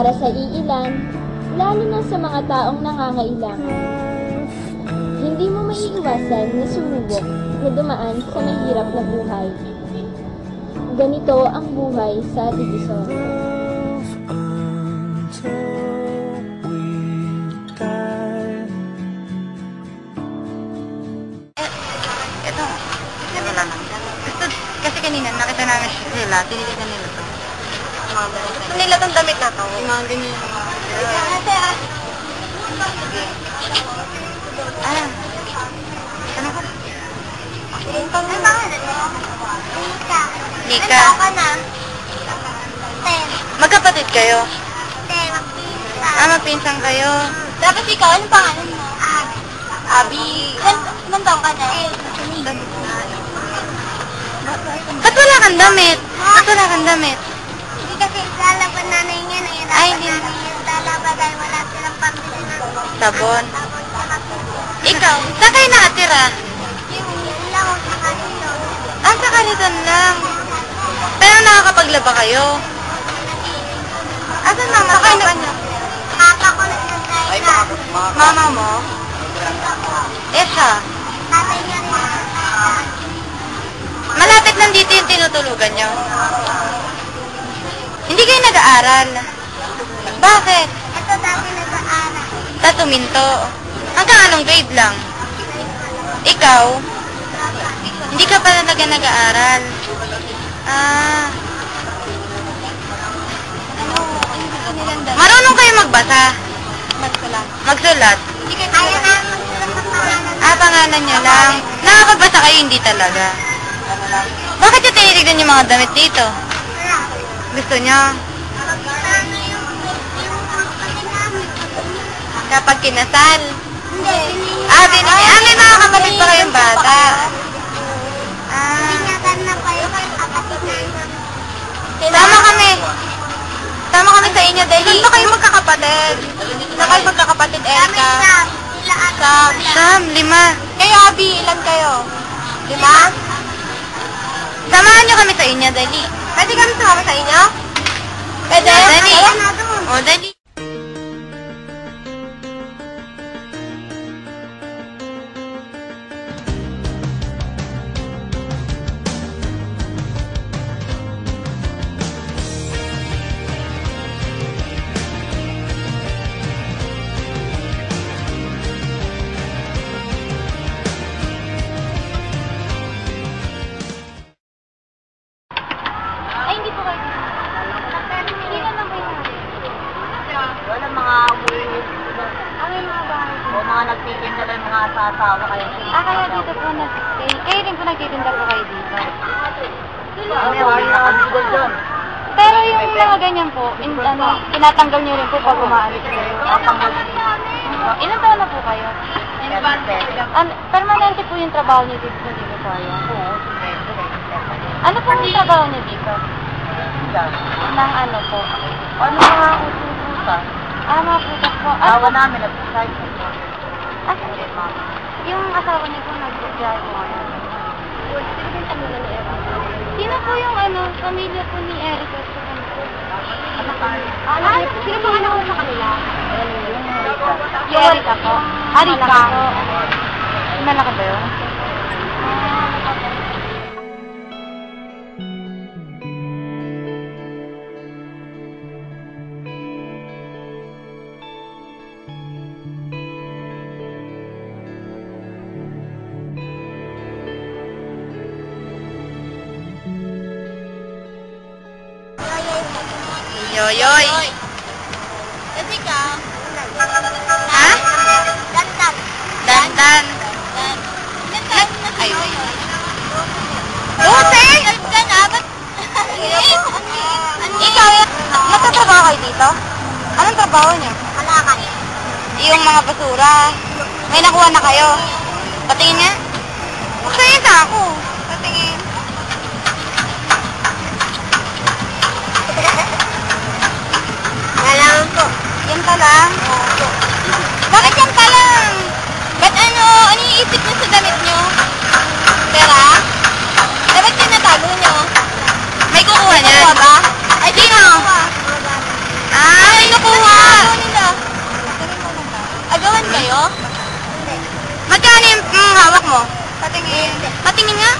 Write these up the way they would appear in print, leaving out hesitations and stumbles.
para sa iilan, lalo na sa mga taong nangangailangan. Hindi mo maiiwasan na sumubok na dumaan sa mahirap na buhay. Ganito ang buhay sa Divisoria. Ito, ito lang. Ito, kasi kanina nakita namin sila, tiniligan nila to. Gusto nila itong damit na to. Yung mga ganyan. Ate ah. Ah. Ano ka? Ano pangalan mo? Lika. Lika. Ano ka na? Ten. Magkapatid kayo? Ten, magpinsan. Ah, magpinsan kayo. Dapat ikaw, ano pangalan mo? Abi. Abi. Ilan taong ka na? Ba't wala kang damit? Ba't wala kang damit? Hindi kasi lalaban nanay niya na yun. Ay, hindi. Lalaban dahil wala silang pambili ng sabon. sabon sa kapatid. Ikaw, saan kayo nakatira? Yun lang ako sa kanito. Ah, sa Kalitan lang. Pero nakakapaglaba kayo? Asan mama? Sa kayo na? Papa ko nag-drive na. Mama mo? Eh siya? Tatay niya rin nag-drive. Malapit lang dito yung tinutulugan nyo. Hindi kayo nag-aaral. Bakit? Ito dati nag-aaral. Tatuminto. Hanggang anong grade lang? Ikaw? Hindi ka pa talaga nag-aaral. Ah. Marunong kayo magbasa? Magsulat. Magsulat? Ayaw namin magsulat ng pangalan. Ah, pangalan nyo lang. Nakakapagbasa kayo, hindi talaga. Bakit yung tinitignan yung mga damit dito? Wala. Gusto nyo? Ano yung kapatid namin? Kapag kinasal? Hindi, binili. Ah, binili. Ah, may mga kapatid pa kayong bata. Ah. Binyagan na pa yung kapatid namin. Sama kami. Sama kami sa inyo dahil dito kayo magkakapatid. Saan kayo magkakapatid, Erika? Sila Sam, 5. Kayo, Abi, ilan kayo? 5? Samahan nyo kami sa inyo, dali. Pwede kami sumama sa inyo? Pwede? Dali. Ayan na doon. O, dali. Ay, hindi po kayo dito. Hindi naman po yung Wala mga ano yung mga bahay po? o mga nagtitinda lang mga asawa kayo. Ah, kaya dito po nag-stay. Kayo rin po nagtitinda po kayo dito. Kami wala nakabigol dyan. Pero yung mga ganyan po, tinatanggal nyo rin po pag umaalis kayo. Ilan taon na po kayo? Permanente po yung trabaho niyo dito sa Divisoria? Ano po yung trabaho niyo dito? Nang ano po? Ano mga ususan? Ah, mga putas po. Awa namin at side. Ah, yung asawa niyo po nag-drive po ngayon. Sino po yung pamilya po ni Erica? Sino po anak ko sa kanila? Yung Erica po. Erika. Malaki ba yun? Yoyoy. Kasi ka, Ha? dandan. Dandan. Dandan. Ay, wait. Buti! Dandan ah, ba't? Ikaw, nagtatrabaho kayo dito? Anong trabaho niyo? Kalakal. Yung mga basura. May nakuha na kayo. Patingin nga. Patingin sa ako. Patingin. Kailangan po. Yan ka lang? Bakit yan ka lang? Ba't ano iisip niyo sa damit niyo? Pera? Dapat tinatago niyo. May kukuha niyan? May kukuha ba? Ay, sino? Ah, may Magkano yung hawak mo? Patingin. Patingin nga.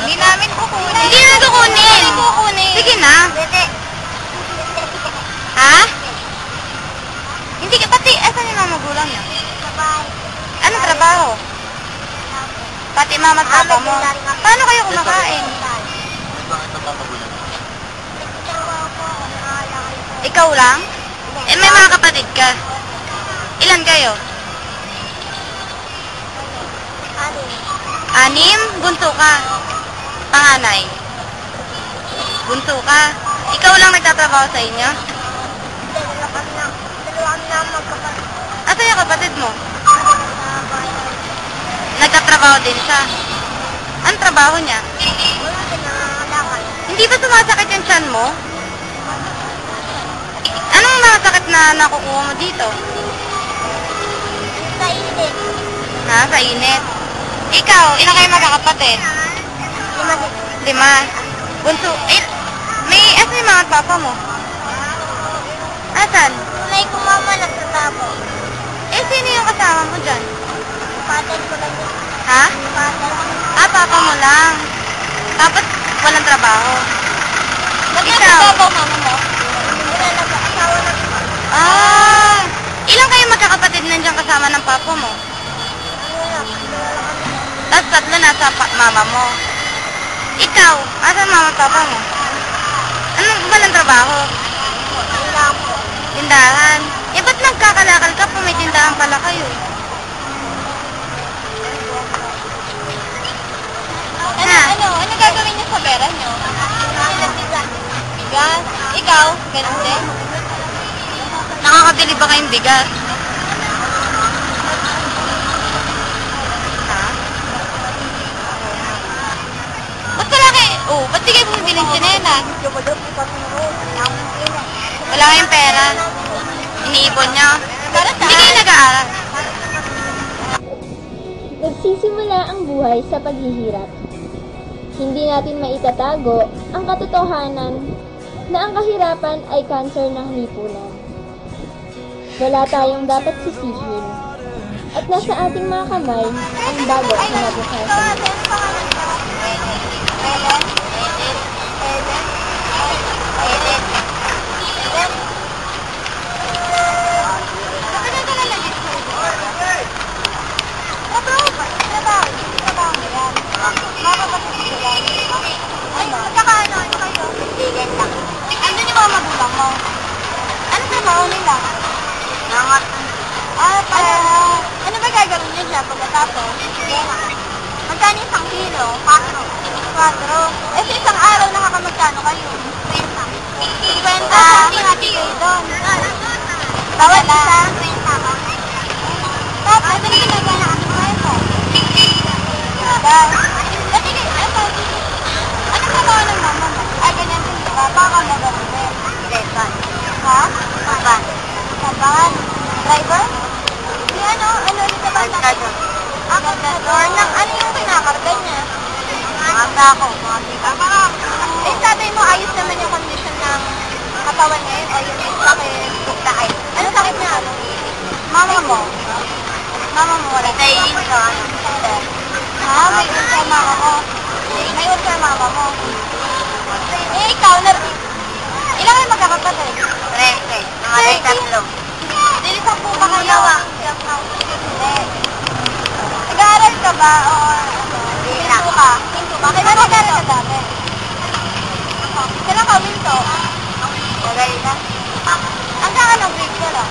Hindi namin kukunin. Hindi na kukunin. Hindi kukunin. Sige na. Ha? Hindi ka pati, asan yung mga magulang niya? Anong trabaho? Pati mama at papa mo. Paano kayo kumakain? Ikaw lang? Eh, may mga kapatid ka. Ilan kayo? 6? Bunso ka? Panganay? Bunso ka? Ikaw lang nagtatrabaho sa inyo? Asan yung kapatid mo? Nagtatrabaho din siya. Anong trabaho niya? Hindi ba sumasakit yung tiyan mo? Anong mga sakit na nakukuha mo dito? Sa init. Ha? Sa init? Ikaw, ilan kayo magkakapatid? 5. Bunso. Eh, asan yung mga papa mo? Asan? Tunay ko mama nagtatabo. Eh, sino yung kasama mo dyan? Paten ko lang yun. Ha? Paten. Ah, papa mo lang. Tapos, walang trabaho. Ba't Ikaw? nagtatabo mama mo? Hindi na nag-asawa na. Ah! Ilang kayo magkakapatid nandiyan kasama ng papa mo? Tapos 3 nasa mama mo. Ikaw, asan mama at papa mo? Anong walang trabaho? Tindahan. Eh, ba't nagkakalakal ka? May tindahan pala kayo. Ano gagawin niyo sa pera niyo? Bigas. Ikaw, ganun din? Nakakabili ba kayong bigas? Ha? Ba't wala kayo? Oh, ba't di kayo bumibili ng tsinelas? Wala kayong pera. Iniipon nyo. Para Hindi kayo nag-aaral. Nagsisimula ang buhay sa paghihirap. Hindi natin maitatago ang katotohanan na ang kahirapan ay kanser ng lipunan. Wala tayong dapat sisihin at nasa ating mga kamay ang bago na nabukasan. Andun yung mga magulang mo. Ano trabaho nila? Ano ba gagawin niyo siya pagkatapos? Magkano isang kilo? 4. Eh, sa isang araw nakakamagkano kayo? 50. 50? Hati-hati kayo doon. Bawat isa? 20. Tapos, ano ginagawa na ang kwento? Dati kayo, ano trabaho ng mama mo? Ay, ganyan din, diba? Baka magagamit. Ha? Saban? Driver? Di ano ulit sa bata? Contador. Ano yung kinakarga niya? Ako. Eh, sabi mo, ayos naman yung condition ng katawan niya o yung sakit? Ano sakit niya? Mama mo. Mama mo wala. May ulcer. Ha? May ulcer mama ko. May ulcer mama mo. Eh, ikaw, ilan kayo magkakapatid? 3. Dilisan po ba kayo? Hindi. Nag-aaral ka ba o pinto ka? Pinto ka? Kailan nag-aaral ka dati? Kailan ka pinto? Magaling na. Hanggang anong grade ka lang?